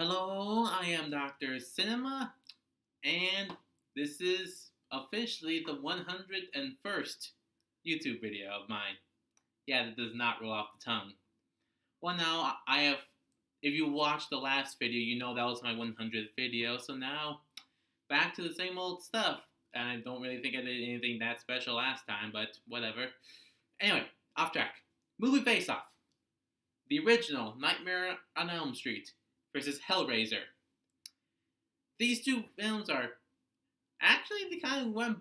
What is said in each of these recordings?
Hello, I am Dr. Cinema, and this is officially the 101st YouTube video of mine. Yeah, that does not roll off the tongue. Well, now I have, if you watched the last video, you know that was my 100th video, so now back to the same old stuff. And I don't really think I did anything that special last time, but whatever. Anyway, off track. Movie Face Off. The original Nightmare on Elm Street versus Hellraiser. These two films are actually they kind of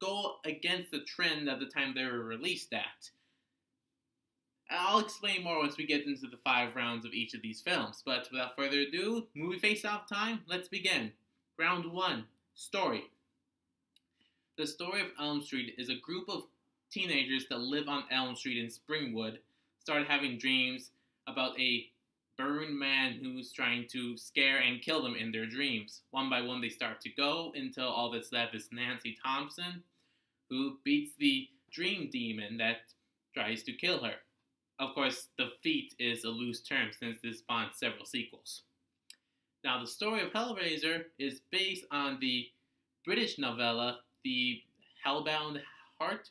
go against the trend at the time they were released at. I'll explain more once we get into the 5 rounds of each of these films, but without further ado, movie face-off time, let's begin. Round 1, story. The story of Elm Street is a group of teenagers that live on Elm Street in Springwood start having dreams about a burned man who's trying to scare and kill them in their dreams. One by one, they start to go until all that's left is Nancy Thompson, who beats the dream demon that tries to kill her. Of course, the feat is a loose term since this spawned several sequels. Now, the story of Hellraiser is based on the British novella, The Hellbound Heart.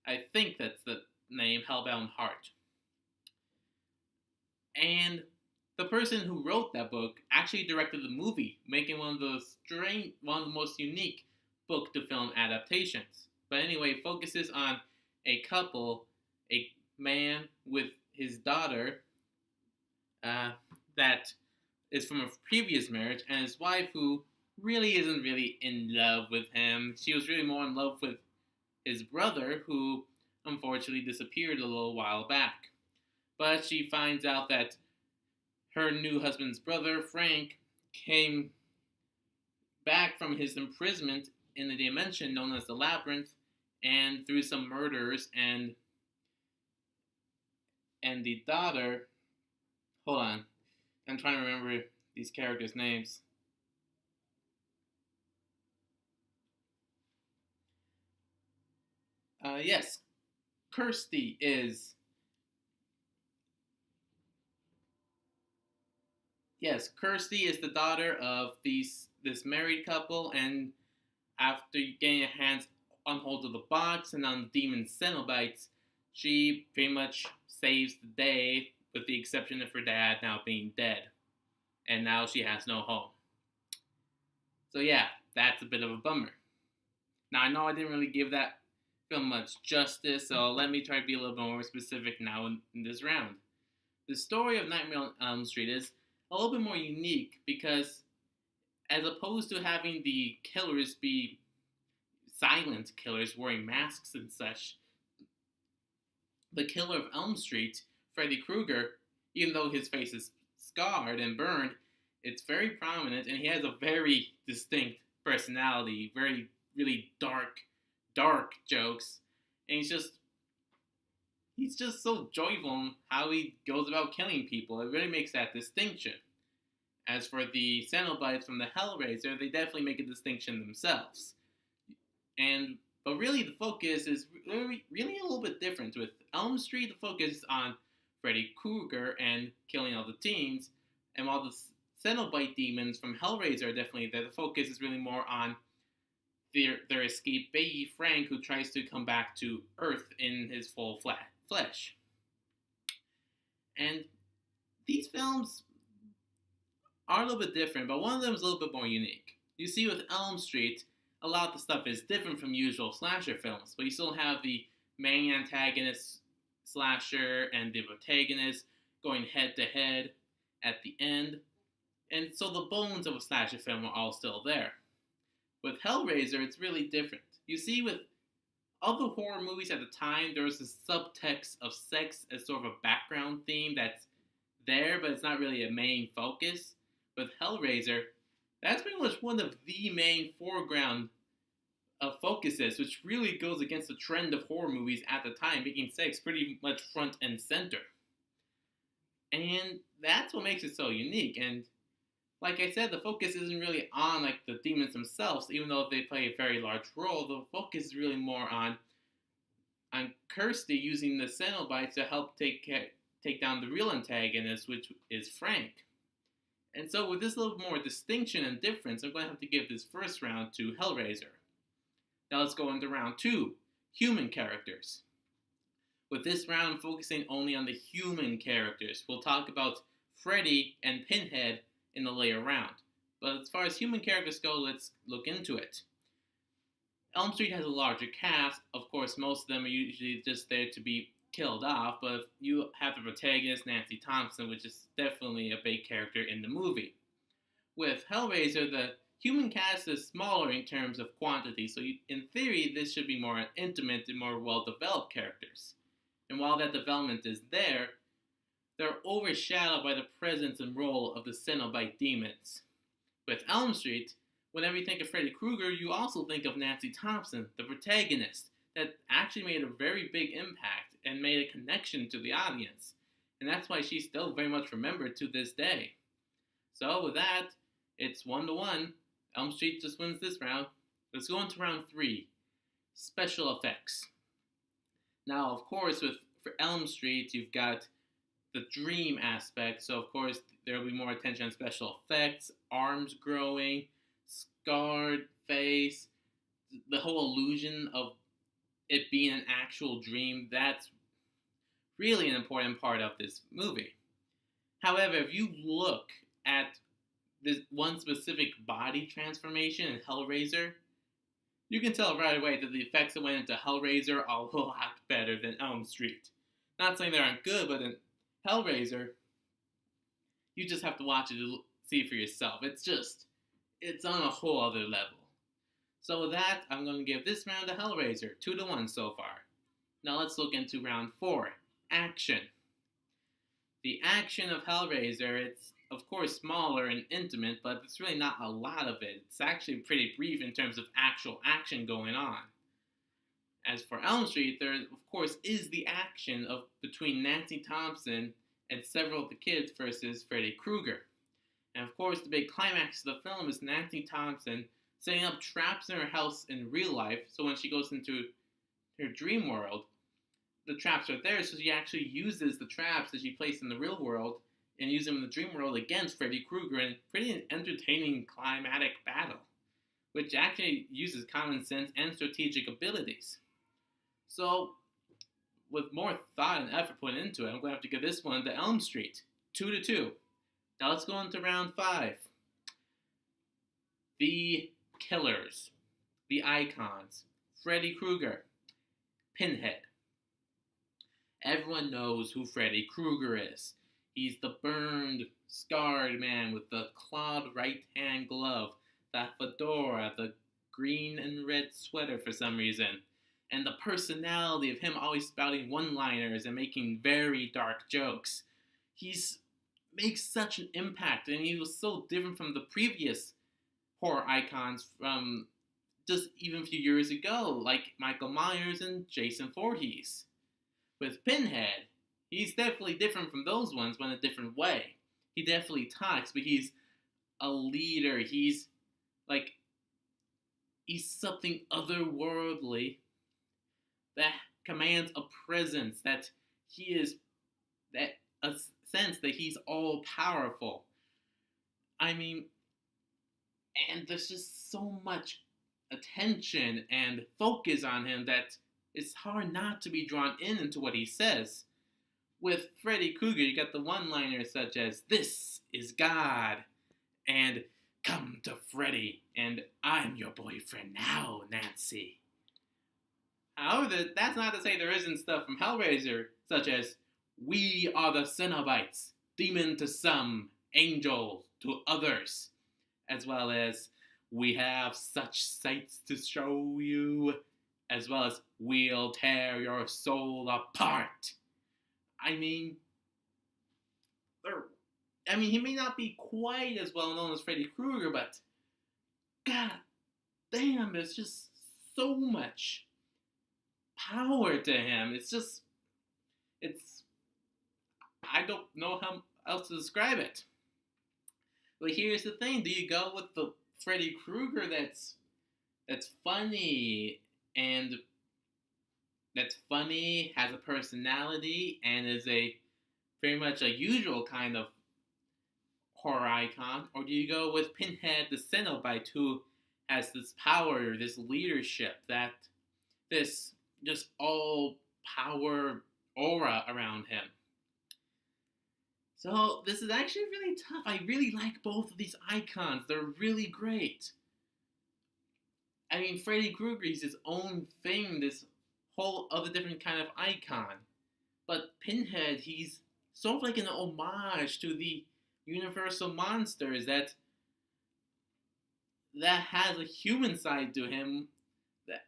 I think that's the name, Hellbound Heart. And the person who wrote that book actually directed the movie, making one of the most unique book-to-film adaptations. But anyway, it focuses on a couple, a man with his daughter that is from a previous marriage, and his wife who really isn't really in love with him. She was really more in love with his brother, who unfortunately disappeared a little while back. But she finds out that her new husband's brother, Frank, came back from his imprisonment in a dimension known as the Labyrinth, and through some murders and the daughter. Hold on, I'm trying to remember these characters' names. Yes, Kirsty is. Yes, Kirsty is the daughter of this married couple, and after getting her hands on hold of the box and on the demon Cenobites, she pretty much saves the day, with the exception of her dad now being dead, and now she has no home. So yeah, that's a bit of a bummer. Now I know I didn't really give that film much justice, so let me try to be a little bit more specific now in this round. The story of Nightmare on Elm Street is a little bit more unique because, as opposed to having the killers be silent killers wearing masks and such, the killer of Elm Street, Freddy Krueger, even though his face is scarred and burned, it's very prominent, and he has a very distinct personality, very, really dark jokes, and he's just so joyful in how he goes about killing people. It really makes that distinction. As for the Cenobites from the Hellraiser, they definitely make a distinction themselves. But really the focus is really a little bit different. With Elm Street, the focus is on Freddy Krueger and killing all the teens, and while the Cenobite demons from Hellraiser are definitely there, the focus is really more on their escapee Frank, who tries to come back to Earth in his full flesh. And these films are a little bit different, but one of them is a little bit more unique. You see, with Elm Street, a lot of the stuff is different from usual slasher films, but you still have the main antagonist slasher and the protagonist going head to head at the end, and so the bones of a slasher film are all still there. With Hellraiser, it's really different. You see, with other horror movies at the time, there was this subtext of sex as sort of a background theme that's there, but it's not really a main focus. With Hellraiser, that's pretty much one of the main foreground focuses, which really goes against the trend of horror movies at the time, making sex pretty much front and center. And that's what makes it so unique. And like I said, the focus isn't really on like the demons themselves, even though they play a very large role. The focus is really more on Kirsty using the Cenobites to help take down the real antagonist, which is Frank. And so with this little more distinction and difference, I'm going to have to give this first round to Hellraiser. Now let's go into round 2, human characters. With this round focusing only on the human characters, we'll talk about Freddy and Pinhead in the later round. But as far as human characters go, let's look into it. Elm Street has a larger cast. Of course, most of them are usually just there to be killed off, but you have the protagonist, Nancy Thompson, which is definitely a big character in the movie. With Hellraiser, the human cast is smaller in terms of quantity, so in theory, this should be more intimate and more well-developed characters. And while that development is there, they're overshadowed by the presence and role of the Cenobite demons. With Elm Street, whenever you think of Freddy Krueger, you also think of Nancy Thompson, the protagonist, that actually made a very big impact and made a connection to the audience. And that's why she's still very much remembered to this day. So with that, it's 1-1. Elm Street just wins this round. Let's go into round 3, special effects. Now, of course, for Elm Street, you've got the dream aspect, so of course there will be more attention on special effects, arms growing, scarred face, the whole illusion of it being an actual dream. That's really an important part of this movie. However, if you look at this one specific body transformation in Hellraiser, you can tell right away that the effects that went into Hellraiser are a lot better than Elm Street. Not saying they aren't good, but in Hellraiser, you just have to watch it to see for yourself. It's on a whole other level. So with that, I'm going to give this round to Hellraiser, 2-1 so far. Now let's look into round 4, action. The action of Hellraiser, it's of course smaller and intimate, but it's really not a lot of it. It's actually pretty brief in terms of actual action going on. As for Elm Street, there of course is the action between Nancy Thompson and several of the kids versus Freddy Krueger. And of course, the big climax of the film is Nancy Thompson setting up traps in her house in real life, so when she goes into her dream world, the traps are there, so she actually uses the traps that she placed in the real world and uses them in the dream world against Freddy Krueger in a pretty entertaining climatic battle, which actually uses common sense and strategic abilities. So, with more thought and effort put into it, I'm going to have to give this one to Elm Street, 2-2. Now let's go into round 5. The killers, the icons, Freddy Krueger, Pinhead. Everyone knows who Freddy Krueger is. He's the burned, scarred man with the clawed right-hand glove, that fedora, the green and red sweater for some reason, and the personality of him always spouting one-liners and making very dark jokes. He's makes such an impact, and he was so different from the previous horror icons from just even a few years ago, like Michael Myers and Jason Voorhees. With Pinhead, he's definitely different from those ones, but in a different way. He definitely talks, but he's a leader. He's something otherworldly that commands a presence, that he is that a sense that he's all powerful. I mean, and there's just so much attention and focus on him that it's hard not to be drawn into what he says. With Freddy Krueger, you got the one-liners such as, "This is God," and "Come to Freddy," and "I'm your boyfriend now, Nancy." However, that's not to say there isn't stuff from Hellraiser, such as, "We are the Cenobites, demon to some, angel to others," as well as, "We have such sights to show you," as well as, "We'll tear your soul apart." I mean, he may not be quite as well known as Freddy Krueger, but god damn, there's just so much power to him. I don't know how else to describe it. But here's the thing, do you go with the Freddy Krueger that's funny, and has a personality, and is very much a usual kind of horror icon, or do you go with Pinhead the Cenobite, who has this power, this leadership, that this just all power aura around him? So this is actually really tough. I really like both of these icons. They're really great. I mean, Freddy Krueger is his own thing, this whole other different kind of icon. But Pinhead, he's sort of like an homage to the universal monsters that has a human side to him that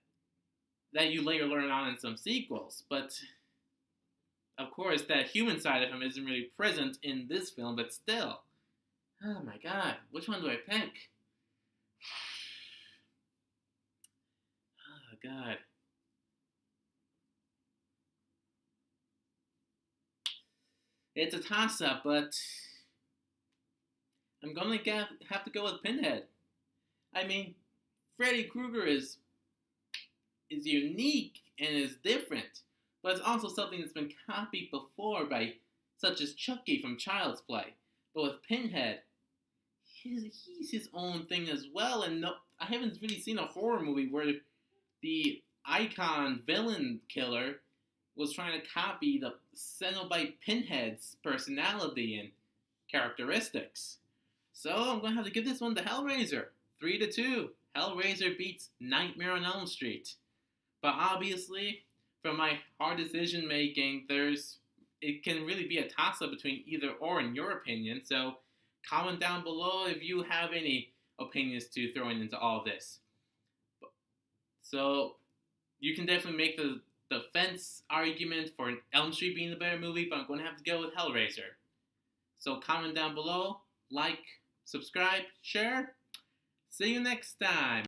that you later learn on in some sequels. But of course, that human side of him isn't really present in this film. But still, oh my god, which one do I pick? Oh god. It's a toss up, but I'm gonna have to go with Pinhead. I mean, Freddy Krueger is unique and is different, but it's also something that's been copied before by such as Chucky from Child's Play. But with Pinhead, he's his own thing as well, and no, I haven't really seen a horror movie where the icon villain killer was trying to copy the Cenobite Pinhead's personality and characteristics. So I'm going to have to give this one to Hellraiser. 3-2. Hellraiser beats Nightmare on Elm Street. But obviously, from my hard decision making, it can really be a toss-up between either or in your opinion. So comment down below if you have any opinions to throw into all this. So you can definitely make the fence argument for Elm Street being the better movie, but I'm going to have to go with Hellraiser. So comment down below, like, subscribe, share. See you next time.